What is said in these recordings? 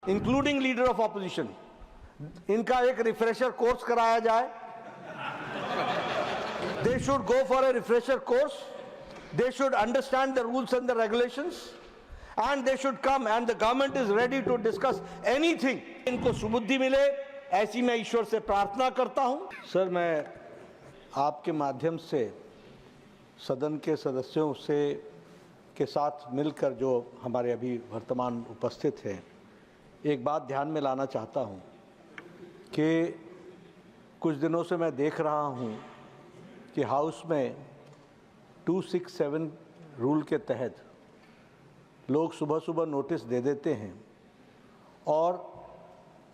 Including leader of opposition, इनका एक refresher course कराया जाए। They should go for a refresher course, they should understand the rules and the regulations and they should come and the government is ready to discuss anything. इनको सुबुद्धि मिले, ऐसी मैं ईश्वर से प्रार्थना करता हूं। सर, मैं आपके माध्यम से सदन के सदस्यों से के साथ मिलकर जो हमारे अभी वर्तमान उपस्थित हैं, एक बात ध्यान में लाना चाहता हूं कि कुछ दिनों से मैं देख रहा हूं कि हाउस में 267 रूल के तहत लोग सुबह सुबह नोटिस दे देते हैं और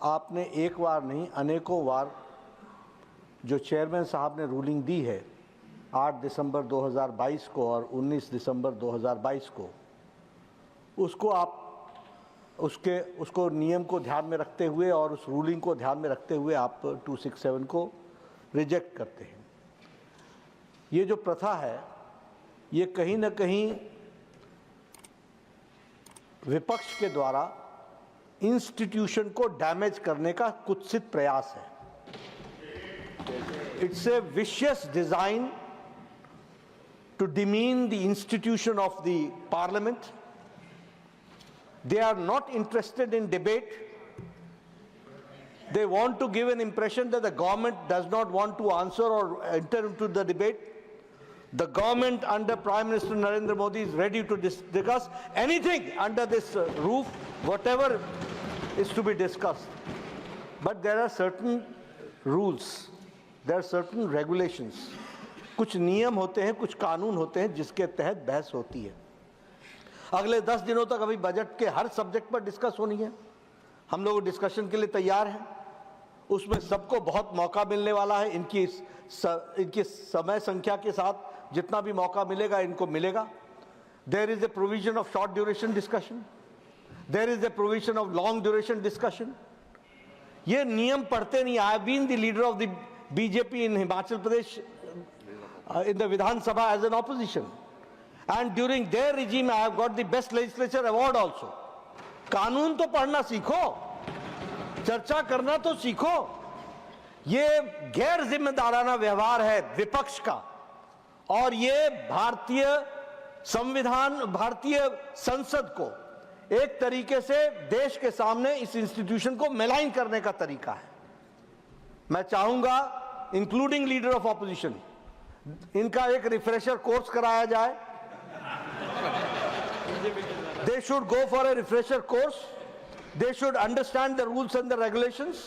आपने एक बार नहीं अनेकों बार जो चेयरमैन साहब ने रूलिंग दी है 8 दिसंबर 2022 को और 19 दिसंबर 2022 को, उसको नियम को ध्यान में रखते हुए और उस रूलिंग को ध्यान में रखते हुए आप 267 को रिजेक्ट करते हैं। ये जो प्रथा है, ये कहीं ना कहीं विपक्ष के द्वारा इंस्टीट्यूशन को डैमेज करने का कुत्सित प्रयास है। It's a vicious design to demean the institution of the parliament. They are not interested in debate. They want to give an impression that the government does not want to answer or enter into the debate. The government under Prime Minister Narendra Modi is ready to discuss anything under this roof, whatever is to be discussed. But there are certain rules, there are certain regulations. कुछ नियम होते हैं, कुछ कानून होते हैं जिसके तहत बहस होती है। अगले 10 दिनों तक अभी बजट के हर सब्जेक्ट पर डिस्कस होनी है। हम लोग डिस्कशन के लिए तैयार हैं। उसमें सबको बहुत मौका मिलने वाला है। इनकी समय संख्या के साथ जितना भी मौका मिलेगा इनको मिलेगा। There is a provision of short duration discussion, there is a provision of long duration discussion. ये नियम पढ़ते नहीं। I have been the leader of the BJP in Himachal Pradesh in the Vidhan Sabha as an opposition, and during their regime I have got the best legislature award also. कानून तो पढ़ना सीखो, चर्चा करना तो सीखो। ये गैर जिम्मेदाराना व्यवहार है विपक्ष का और ये भारतीय संविधान, भारतीय संसद को एक तरीके से देश के सामने इस इंस्टीट्यूशन को मेलाइन करने का तरीका है। मैं चाहूंगा इंक्लूडिंग लीडर ऑफ ऑपोजिशन, इनका एक रिफ्रेशर कोर्स कराया जाए। They should go for a refresher course, they should understand the rules and the regulations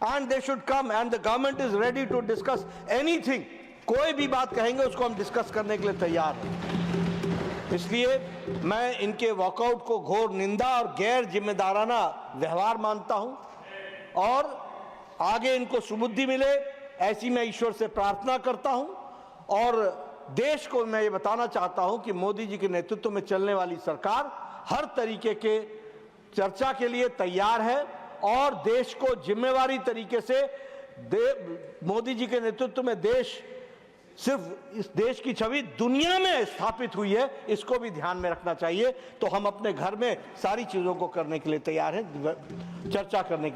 and they should come and the government is ready to discuss anything. कोई भी बात कहेंगे उसको हम डिस्कस करने के लिए तैयार हैं। इसलिए मैं इनके वॉकआउट को घोर निंदा और गैर जिम्मेदाराना व्यवहार मानता हूं और आगे इनको सुबुद्धि मिले, ऐसी मैं ईश्वर से प्रार्थना करता हूं। और देश को मैं ये बताना चाहता हूं कि मोदी जी के नेतृत्व में चलने वाली सरकार हर तरीके के चर्चा के लिए तैयार है और देश को जिम्मेवारी तरीके से मोदी जी के नेतृत्व में देश सिर्फ इस देश की छवि दुनिया में स्थापित हुई है, इसको भी ध्यान में रखना चाहिए। तो हम अपने घर में सारी चीजों को करने के लिए तैयार हैं, चर्चा करने के